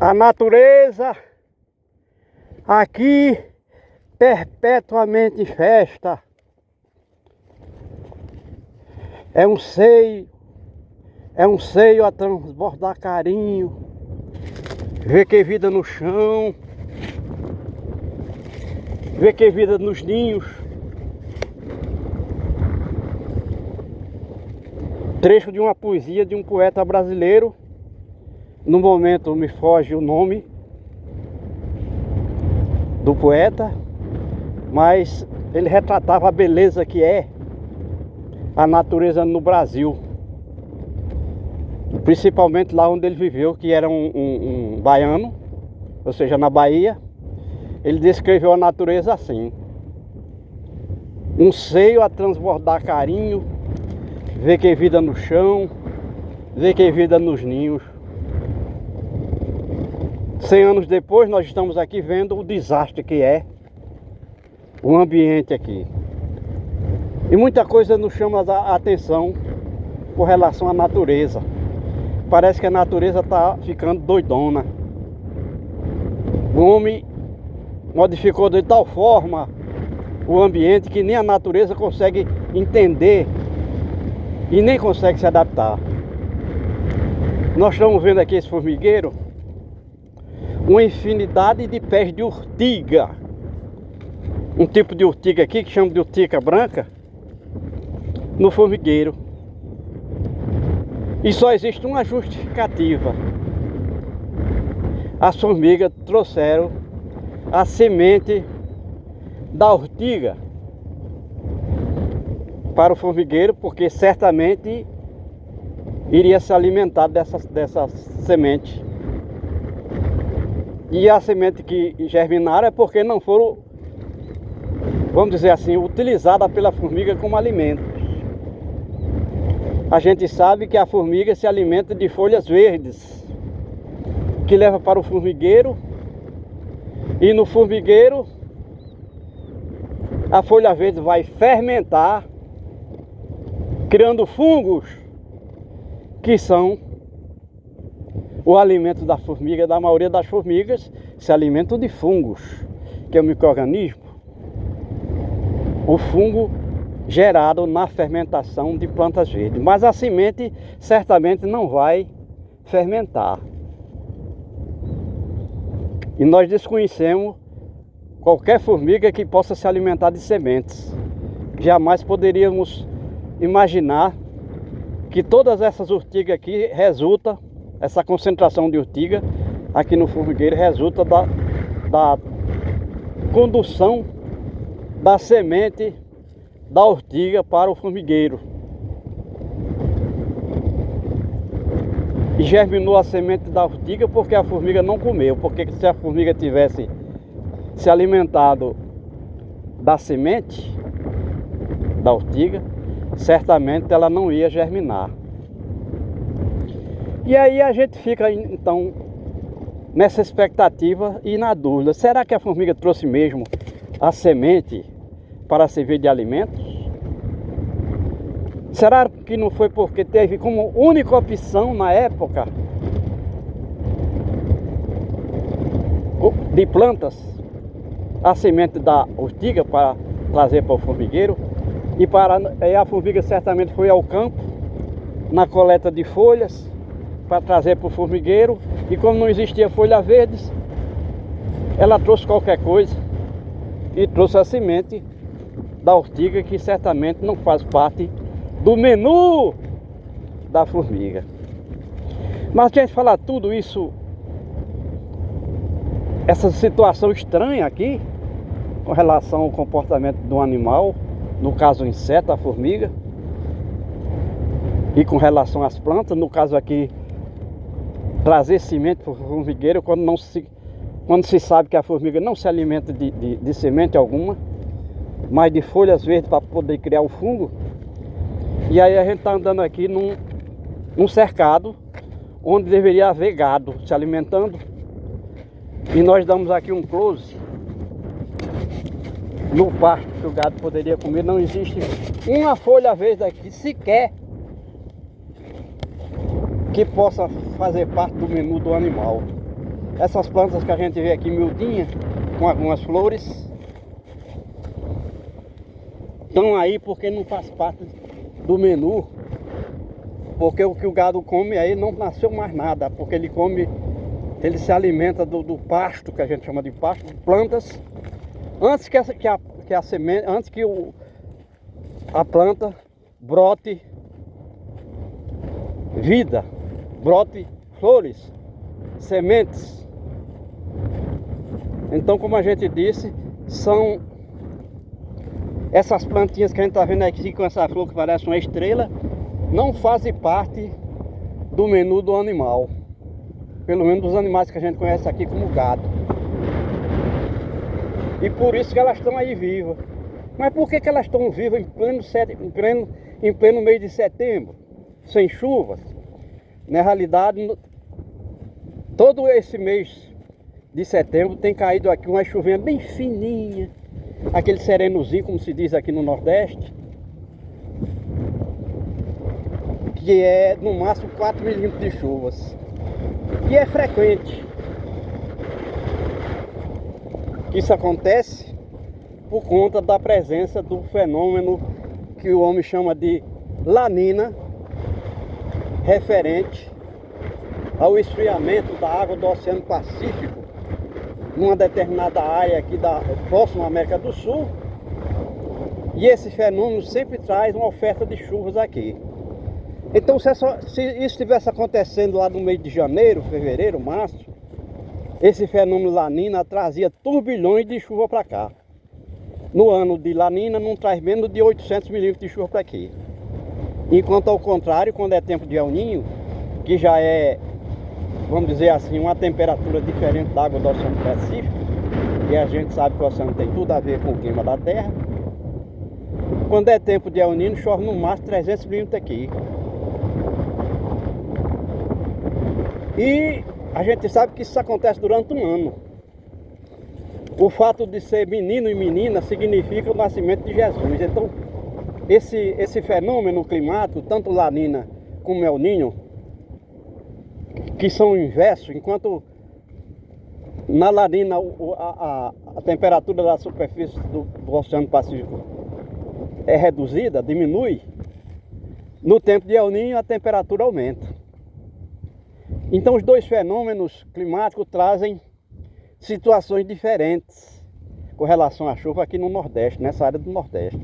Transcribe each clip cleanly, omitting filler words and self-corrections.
A natureza aqui perpetuamente em festa. É um seio a transbordar carinho. Vê que vida no chão, vê que vida nos ninhos. Trecho de uma poesia de um poeta brasileiro. No momento me foge o nome do poeta, mas ele retratava a beleza que é a natureza no Brasil, principalmente lá onde ele viveu, que era um baiano, ou seja, na Bahia. Ele descreveu a natureza assim: um seio a transbordar carinho, vê que vida no chão, vê que vida nos ninhos. 100 anos depois, nós estamos aqui vendo o desastre que é o ambiente aqui. E muita coisa nos chama a atenção com relação à natureza. Parece que a natureza está ficando doidona. O homem modificou de tal forma o ambiente que nem a natureza consegue entender e nem consegue se adaptar. Nós estamos vendo aqui esse formigueiro, uma infinidade de pés de urtiga. Um tipo de urtiga aqui que chama de urtiga branca no formigueiro. E só existe uma justificativa: as formigas trouxeram a semente da urtiga para o formigueiro, porque certamente iria se alimentar dessa semente. E a semente que germinaram é porque não foram, vamos dizer assim, utilizadas pela formiga como alimento. A gente sabe que a formiga se alimenta de folhas verdes, que leva para o formigueiro, e no formigueiro a folha verde vai fermentar, criando fungos, que são o alimento da formiga. Da maioria das formigas se alimentam de fungos, que é um micro-organismo. O fungo gerado na fermentação de plantas verdes. Mas a semente certamente não vai fermentar. E nós desconhecemos qualquer formiga que possa se alimentar de sementes. Jamais poderíamos imaginar que todas essas urtigas aqui resultam, essa concentração de urtiga aqui no formigueiro resulta da condução da semente da urtiga para o formigueiro. E germinou a semente da urtiga porque a formiga não comeu. Porque se a formiga tivesse se alimentado da semente da urtiga, certamente ela não ia germinar. E aí a gente fica então nessa expectativa e na dúvida: será que a formiga trouxe mesmo a semente para servir de alimentos? Será que não foi porque teve como única opção na época de plantas a semente da urtiga para trazer para o formigueiro? E a formiga certamente foi ao campo na coleta de folhas para trazer para o formigueiro, e como não existia folha verdes, ela trouxe qualquer coisa e trouxe a semente da urtiga, que certamente não faz parte do menu da formiga. Mas a gente falar tudo isso, essa situação estranha aqui com relação ao comportamento do animal, no caso o inseto, a formiga, e com relação às plantas, no caso aqui trazer semente para o formigueiro, quando se sabe que a formiga não se alimenta de semente alguma, mas de folhas verdes para poder criar o fungo. E aí a gente está andando aqui num cercado onde deveria haver gado se alimentando, e nós damos aqui um close no pasto que o gado poderia comer. Não existe uma folha verde aqui sequer que possa fazer parte do menu do animal. Essas plantas que a gente vê aqui miudinhas, com algumas flores, estão aí porque não faz parte do menu. Porque o que o gado come aí não nasceu mais nada, porque ele se alimenta do pasto, que a gente chama de pasto, de plantas, antes que a semente, antes que a planta brote vida, brote flores, sementes. Então, como a gente disse, são essas plantinhas que a gente está vendo aqui com essa flor que parece uma estrela, não fazem parte do menu do animal. Pelo menos dos animais que a gente conhece aqui como gado. E por isso que elas estão aí vivas. Mas por que elas estão vivas em pleno mês de setembro, sem chuvas? Na realidade, todo esse mês de setembro tem caído aqui uma chuvinha bem fininha, aquele serenozinho, como se diz aqui no Nordeste, que é no máximo 4 milímetros de chuvas. E é frequente que isso acontece por conta da presença do fenômeno que o homem chama de lanina, referente ao esfriamento da água do Oceano Pacífico numa determinada área aqui próxima à América do Sul. E esse fenômeno sempre traz uma oferta de chuvas aqui. Então, se isso estivesse acontecendo lá no mês de janeiro, fevereiro, março, esse fenômeno lanina trazia turbilhões de chuva para cá. No ano de lanina não traz menos de 800 milímetros de chuva para aqui. Enquanto ao contrário, quando é tempo de El Niño, que já é, vamos dizer assim, uma temperatura diferente da água do Oceano Pacífico, e a gente sabe que o oceano tem tudo a ver com o clima da Terra. Quando é tempo de El Niño, chove no máximo 300 milímetros aqui. E a gente sabe que isso acontece durante um ano. O fato de ser menino e menina significa o nascimento de Jesus. Então, esse fenômeno climático, tanto Lanina como El Niño, que são inversos, enquanto na Lanina a temperatura da superfície do Oceano Pacífico é reduzida, diminui, no tempo de El Niño a temperatura aumenta. Então os dois fenômenos climáticos trazem situações diferentes com relação à chuva aqui no Nordeste, nessa área do Nordeste.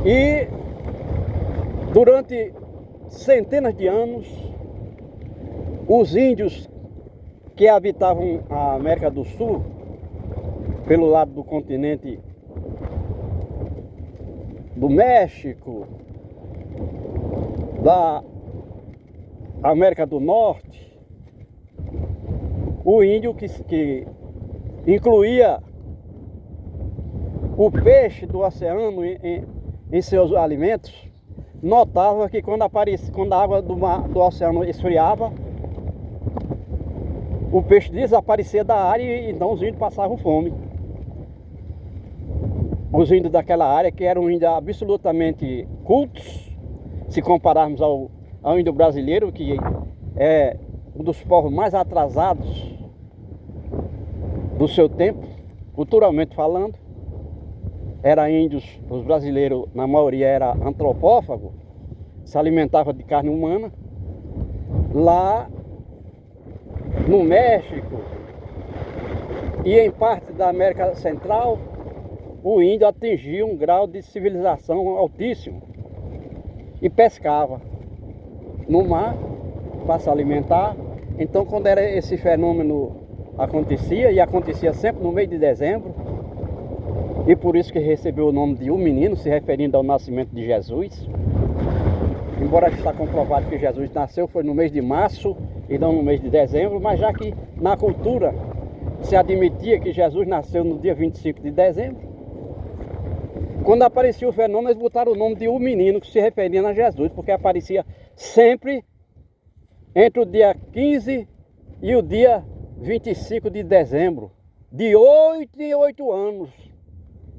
E durante centenas de anos, os índios que habitavam a América do Sul, pelo lado do continente do México, da América do Norte, o índio que incluía o peixe do oceano em seus alimentos, notava que quando a água do oceano esfriava, o peixe desaparecia da área e então os índios passavam fome. Os índios daquela área, que eram índios absolutamente cultos, se compararmos ao índio brasileiro, que é um dos povos mais atrasados do seu tempo, culturalmente falando. Os brasileiros, na maioria, era antropófago, se alimentava de carne humana. Lá no México e em parte da América Central, o índio atingia um grau de civilização altíssimo e pescava no mar para se alimentar. Então, quando era esse fenômeno acontecia, e acontecia sempre no mês de dezembro, e por isso que recebeu o nome de um menino, se referindo ao nascimento de Jesus. Embora está comprovado que Jesus nasceu foi no mês de março e não no mês de dezembro, mas já que na cultura se admitia que Jesus nasceu no dia 25 de dezembro, quando aparecia o fenômeno, eles botaram o nome de um menino que se referia a Jesus, porque aparecia sempre entre o dia 15 e o dia 25 de dezembro, de 8 em 8 anos,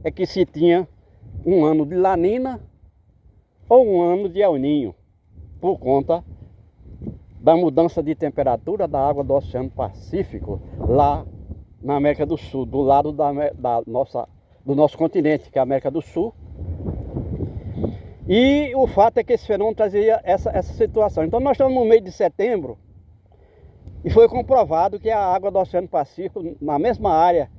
é que se tinha um ano de Lanina ou um ano de El Niño, por conta da mudança de temperatura da água do Oceano Pacífico lá na América do Sul, do lado do nosso continente, que é a América do Sul. E o fato é que esse fenômeno trazia essa situação. Então nós estamos no mês de setembro e foi comprovado que a água do Oceano Pacífico, na mesma área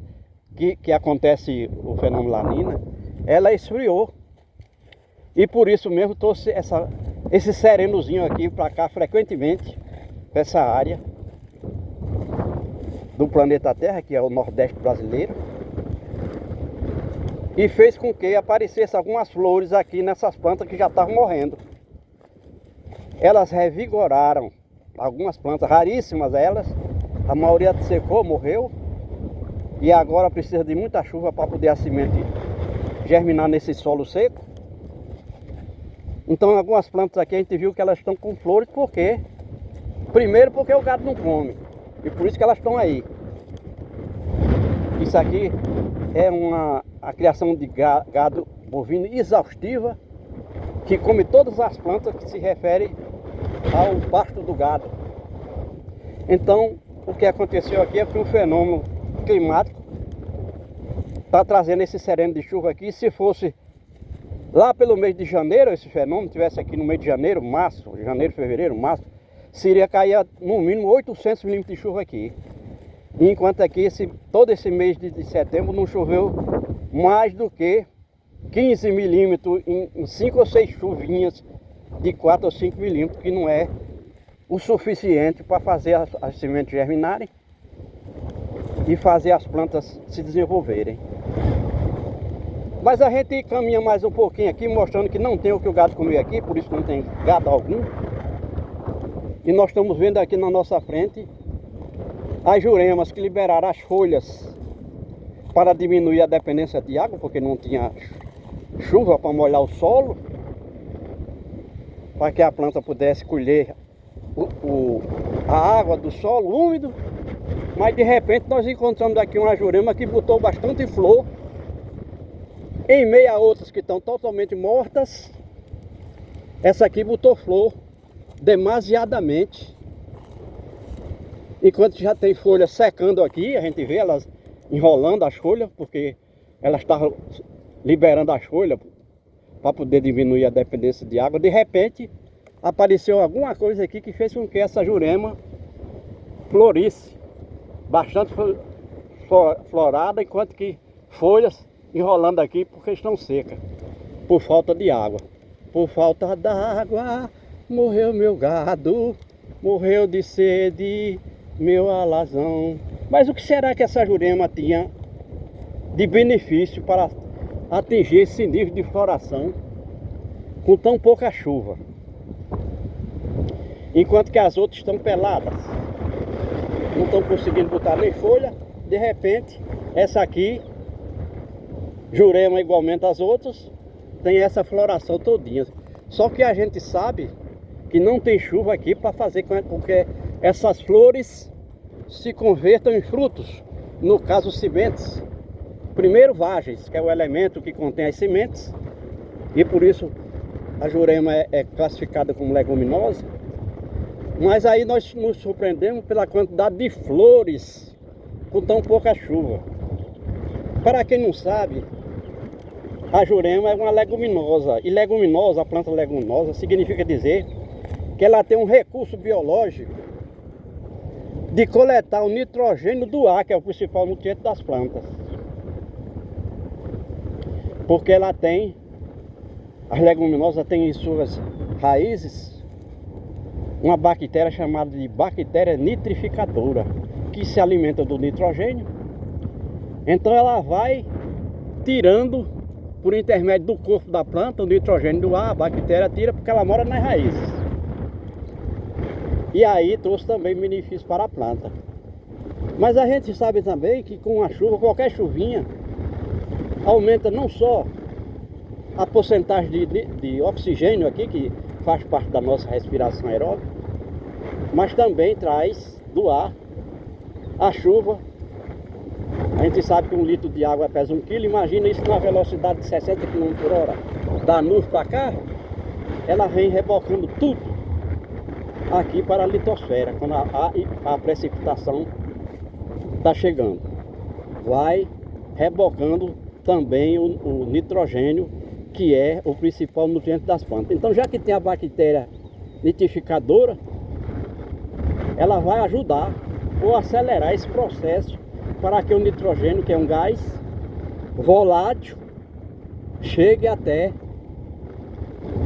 que acontece o fenômeno La Nina, ela esfriou. E por isso mesmo trouxe esse serenozinho aqui para cá frequentemente, essa área do planeta Terra, que é o Nordeste brasileiro. E fez com que aparecessem algumas flores aqui nessas plantas que já estavam morrendo. Elas revigoraram, algumas plantas raríssimas elas, a maioria secou, morreu. E agora precisa de muita chuva para poder a semente germinar nesse solo seco. Então algumas plantas aqui a gente viu que elas estão com flores porque... Primeiro porque o gado não come, e por isso que elas estão aí. Isso aqui é a criação de gado bovino exaustiva, que come todas as plantas que se referem ao pasto do gado. Então, o que aconteceu aqui é que um fenômeno climático está trazendo esse sereno de chuva aqui. Se fosse lá pelo mês de janeiro, esse fenômeno tivesse aqui no mês de janeiro, março, janeiro, fevereiro, março, seria cair no mínimo 800 milímetros de chuva aqui. Enquanto aqui, todo esse mês de setembro não choveu mais do que 15 milímetros em 5 ou 6 chuvinhas de 4 ou 5 milímetros, que não é o suficiente para fazer as sementes germinarem e fazer as plantas se desenvolverem. Mas a gente caminha mais um pouquinho aqui, mostrando que não tem o que o gado comeu aqui, por isso não tem gado algum. E nós estamos vendo aqui na nossa frente as juremas que liberaram as folhas para diminuir a dependência de água, porque não tinha chuva para molhar o solo, para que a planta pudesse colher a água do solo úmido. Mas de repente nós encontramos aqui uma jurema que botou bastante flor, em meio a outras que estão totalmente mortas. Essa aqui botou flor demasiadamente, enquanto já tem folhas secando aqui. A gente vê elas enrolando as folhas, porque elas estavam liberando as folhas para poder diminuir a dependência de água. De repente apareceu alguma coisa aqui que fez com que essa jurema florisse bastante florada, enquanto que folhas enrolando aqui porque estão secas, por falta de água. Por falta d'água morreu meu gado, morreu de sede meu alazão. Mas o que será que essa jurema tinha de benefício para atingir esse nível de floração com tão pouca chuva? Enquanto que as outras estão peladas, não estão conseguindo botar nem folha. De repente, essa aqui, jurema igualmente às outras, tem essa floração todinha. Só que a gente sabe que não tem chuva aqui para fazer com que essas flores se convertam em frutos, no caso sementes. Primeiro vagens, que é o elemento que contém as sementes, e por isso a jurema é classificada como leguminosa. Mas aí nós nos surpreendemos pela quantidade de flores com tão pouca chuva. Para quem não sabe, a jurema é uma leguminosa, e leguminosa, a planta leguminosa, significa dizer que ela tem um recurso biológico de coletar o nitrogênio do ar, que é o principal nutriente das plantas. Porque ela tem, as leguminosas têm em suas raízes uma bactéria chamada de bactéria nitrificadora, que se alimenta do nitrogênio. Então ela vai tirando, por intermédio do corpo da planta, o nitrogênio do ar. A bactéria tira porque ela mora nas raízes. E aí trouxe também benefício para a planta. Mas a gente sabe também que com a chuva, qualquer chuvinha, aumenta não só a porcentagem de oxigênio aqui, que faz parte da nossa respiração aeróbica, mas também traz do ar a chuva. A gente sabe que 1 litro de água pesa 1 quilo. Imagina isso na velocidade de 60 km/h, da nuvem para cá, ela vem rebocando tudo. aqui para a litosfera, quando a precipitação está chegando. Vai rebocando também o nitrogênio, que é o principal nutriente das plantas. Então, já que tem a bactéria nitrificadora, ela vai ajudar ou acelerar esse processo para que o nitrogênio, que é um gás volátil, chegue até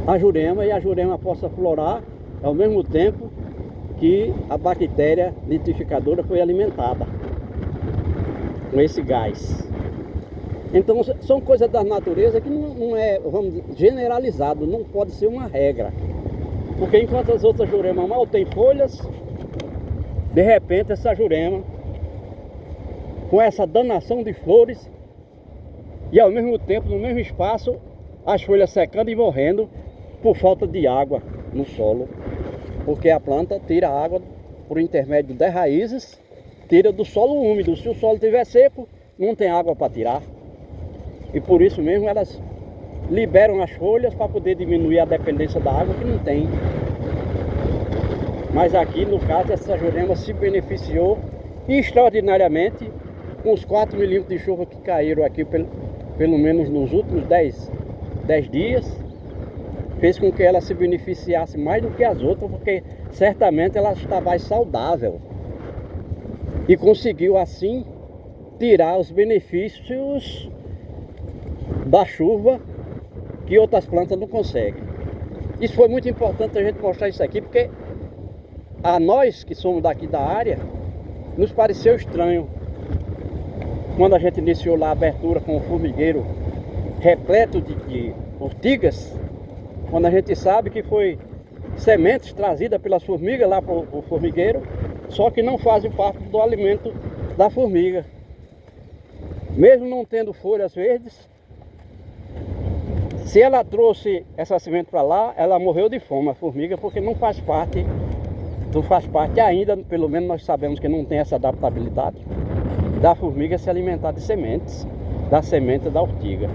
a jurema e a jurema possa florar ao mesmo tempo que a bactéria nitrificadora foi alimentada com esse gás. Então são coisas da natureza que não é, vamos dizer, generalizado, não pode ser uma regra. Porque enquanto as outras juremas mal têm folhas, de repente essa jurema, com essa danação de flores, e ao mesmo tempo, no mesmo espaço, as folhas secando e morrendo por falta de água no solo. Porque a planta tira água por intermédio das raízes, tira do solo úmido. Se o solo estiver seco, não tem água para tirar. E por isso mesmo elas liberam as folhas para poder diminuir a dependência da água, que não tem. Mas aqui, no caso, essa jurema se beneficiou extraordinariamente com os 4 milímetros de chuva que caíram aqui, pelo menos nos últimos 10 dias. Fez com que ela se beneficiasse mais do que as outras, porque certamente ela está mais saudável. E conseguiu assim tirar os benefícios da chuva que outras plantas não conseguem. Isso foi muito importante a gente mostrar isso aqui, porque a nós que somos daqui da área, nos pareceu estranho quando a gente iniciou lá a abertura com o formigueiro repleto de ortigas, quando a gente sabe que foi sementes trazidas pelas formigas lá para o formigueiro, só que não fazem parte do alimento da formiga. Mesmo não tendo folhas verdes, se ela trouxe essa semente para lá, ela morreu de fome, a formiga, porque não faz parte ainda, pelo menos nós sabemos que não tem essa adaptabilidade da formiga se alimentar de sementes, da semente da ortiga.